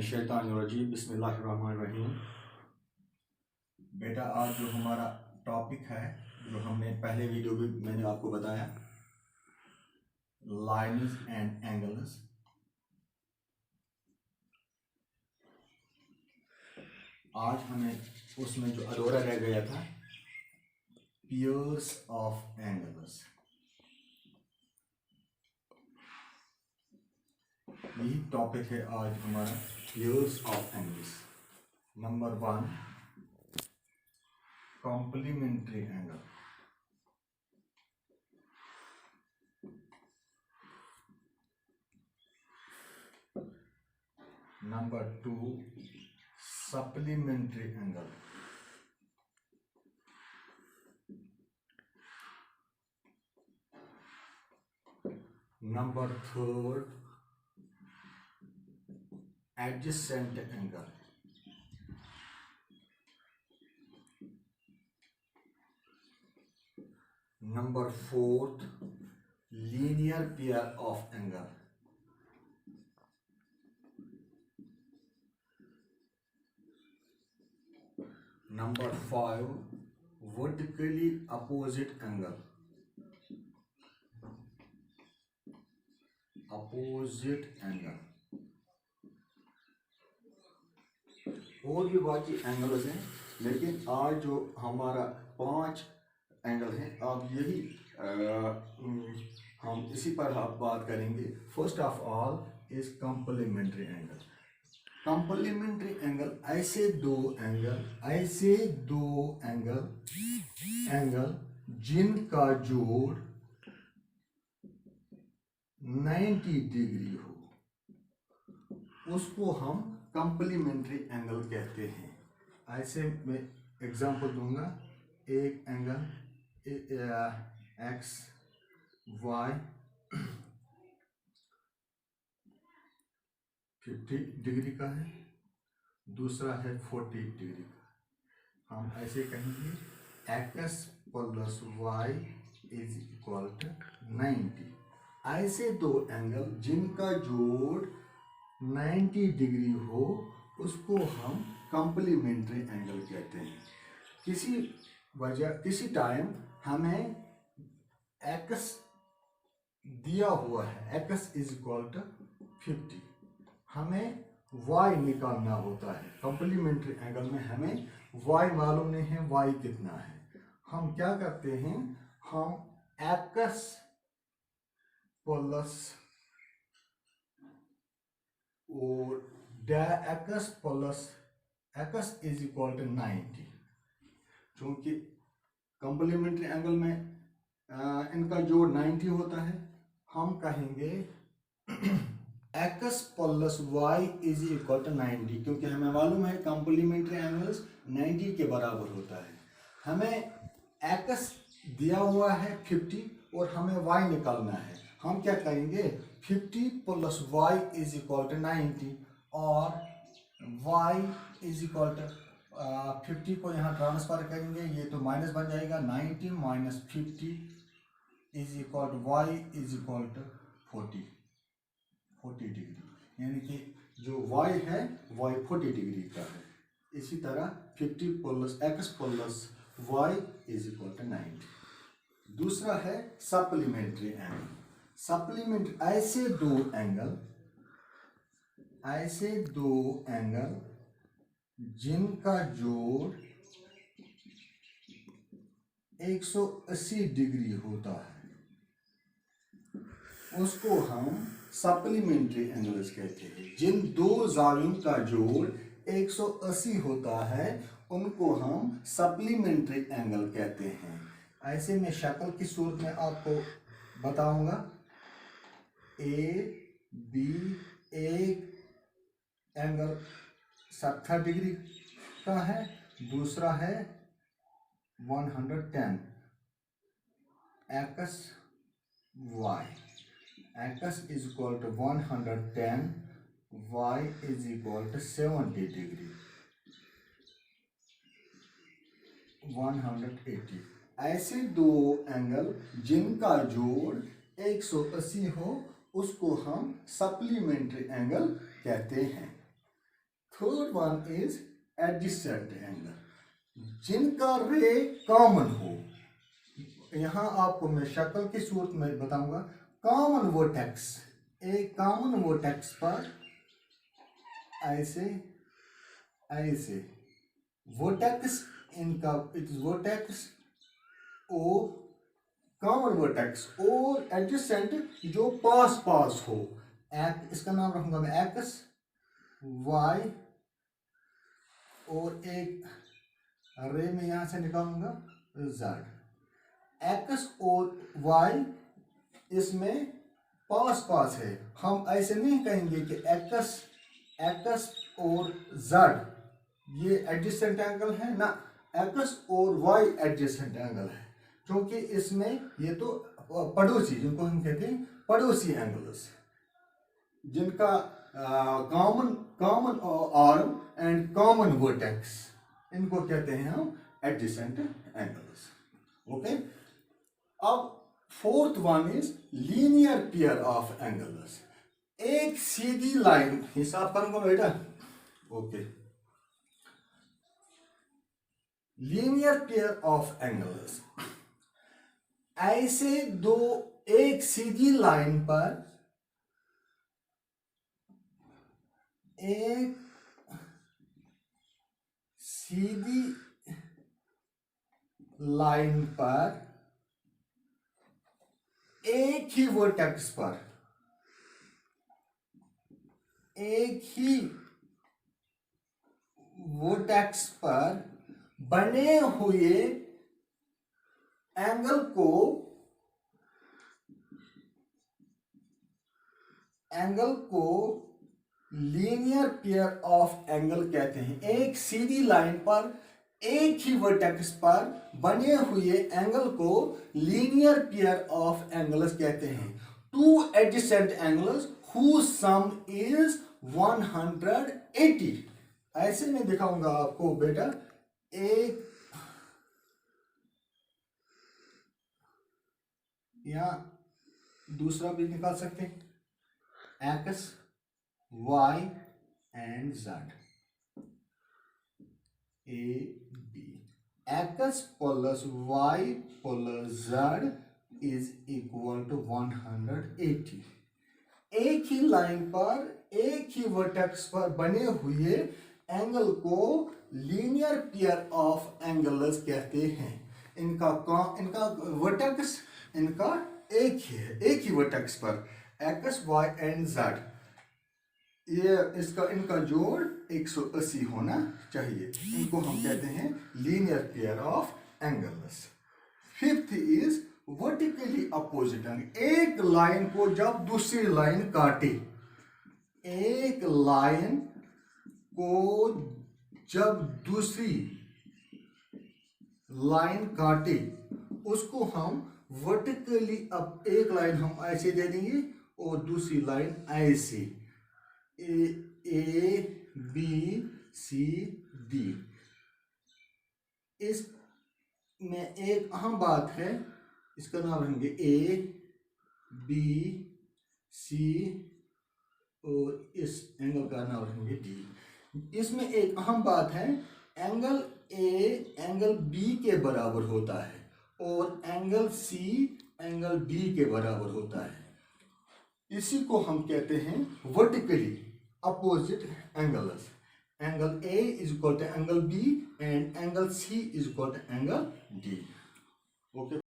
मिनश्शैतानिर्रजीम बिस्मिल्लाहिर्रहमानिर्रहीम। बेटा, आज जो हमारा टॉपिक है, जो हमने पहले वीडियो में मैंने आपको बताया, लाइन्स एंड एंगल्स। आज हमें उसमें जो अधूरा रह गया था, पेयर्स ऑफ एंगल्स, यही टॉपिक है आज हमारा, pairs of angles. Number 1, complementary angle. Number 2, supplementary angle. Number 3, adjacent angle. Number 4, linear pair of angle. Number 5, vertically opposite angle. Opposite angle. और भी बाकी एंगल्स हैं, लेकिन आज जो हमारा 5 एंगल हैं, अब यही हम इसी पर बात करेंगे। First of all is complementary angle. Complementary angle ऐसे दो एंगल जिनका जोड़ 90 डिग्री हो, उसको हम कॉम्प्लीमेंट्री एंगल कहते हैं। ऐसे मैं एग्जांपल दूंगा। एक एंगल एक्स वाई 50 डिग्री का है, दूसरा है 40 डिग्री का। हम ऐसे कहेंगे X plus Y is equal to 90। ऐसे दो एंगल जिनका जोड़ 90 डिग्री हो, उसको हम कॉम्प्लीमेंट्री एंगल कहते हैं। किसी टाइम हमें एक्स दिया हुआ है, एक्स इज इक्वल टू 50, हमें वाई निकालना होता है। कॉम्प्लीमेंट्री एंगल में हमें वाई मालूम नहीं है, वाई कितना है। हम क्या करते हैं, हम एक्स प्लस और X plus X is equal to 90। चूंकि कॉम्प्लीमेंट्री एंगल में इनका जोड़ 90 होता है, हम कहेंगे X plus Y is equal to 90, क्योंकि हमें मालूम है कॉम्प्लीमेंट्री एंगल्स 90 के बराबर होता है। हमें एक्स दिया हुआ है 50 और हमें वाई निकालना है। हम क्या करेंगे, 50 plus Y is equal to 90, और वाई इज इक्वल टू 50 को यहाँ ट्रांसफर करेंगे, ये तो माइनस बन जाएगा। 90 minus 50 is equal to Y is equal to 40 degree, यानी कि जो वाई है वाई 40 डिग्री का है। इसी तरह 50 plus X plus Y is equal to 90। दूसरा है सप्लीमेंट्री एंगल। सप्लीमेंट्री ऐसे दो एंगल जिनका जोड़ 180 डिग्री होता है, उसको हम सप्लीमेंट्री एंगल्स कहते हैं। जिन दो जावियों का जोड़ 180 होता है, उनको हम सप्लीमेंट्री एंगल कहते हैं। ऐसे में शक्ल की सूरत में आपको बताऊंगा। ए बी, एक एंगल 70 डिग्री का है, दूसरा है 110। X Y, X is equal to 110, Y is equal to 70 degree, 180। ऐसे दो एंगल जिनका जोड़ 180 हो, उसको हम सप्लीमेंट्री एंगल कहते हैं। Third one is adjacent angle, जिनका रे कॉमन हो। यहाँ आपको मैं शक्ल की सूरत में बताऊंगा। कॉमन वर्टेक्स, एक कॉमन वर्टेक्स पर ऐसे ऐसे वर्टेक्स, इनका it is vertex O common vertex और एडजेसेंट जो पास पास हो। इसका नाम रखूंगा मैं एक्स वाई, और एक रे में यहां से निकालूंगा जेड। एक्स और वाई इसमें पास पास है, हम ऐसे नहीं कहेंगे कि एक्स और जेड ये एडजेसेंट एंगल है ना, एक्स और वाई एडजेसेंट एंगल है, क्योंकि इसमें ये तो पड़ोसी, जिनको हम कहते हैं पड़ोसी एंगल्स, जिनका common arm and common vertex, इनको कहते हैं हम एडजेसेंट एंगल्स। ओके, अब fourth one is linear pair of angles. एक सीधी लाइन, हिसाब करूंगा बेटा। Okay, linear pair of angles, ऐसे दो एक सीधी लाइन पर एक सीधी लाइन पर एक ही वर्टेक्स पर बने हुए एंगल को लीनियर पेयर ऑफ एंगल कहते हैं। एक सीधी लाइन पर एक ही वर्टेक्स पर बने हुए एंगल को लीनियर पेयर ऑफ एंगल्स कहते हैं। Two adjacent angles whose sum is 180। ऐसे में दिखाऊंगा आपको बेटा, एक या दूसरा भी निकाल सकते हैं, X Y and Z, A B, X plus Y plus Z is equal to 180। एक ही लाइन पर एक ही वर्टेक्स पर बने हुए एंगल को लीनियर पेयर ऑफ एंगल्स कहते हैं। इनका वर्टेक्स इनका एक ही है, एक ही वर्टेक्स पर एक्स वाई एंड जेड, ये इनका जोड़ 180 होना चाहिए। इनको हम कहते हैं linear pair of angles. Fifth is vertically opposite angle. एक लाइन को जब दूसरी लाइन काटे, एक लाइन को जब दूसरी लाइन काटे, उसको हम वर्टिकली, अब एक लाइन हम ऐसे दे देंगे और दूसरी लाइन ऐसे, ए बी सी डी। इसमें एक अहम बात है, इसका नाम रखेंगे ए बी सी और इस एंगल का नाम रखेंगे डी। इसमें एक अहम बात है, एंगल ए एंगल बी के बराबर होता है और एंगल सी एंगल डी के बराबर होता है। इसी को हम कहते हैं vertically opposite angles. Angle A is equal to angle B and angle C is equal to angle D. Okay.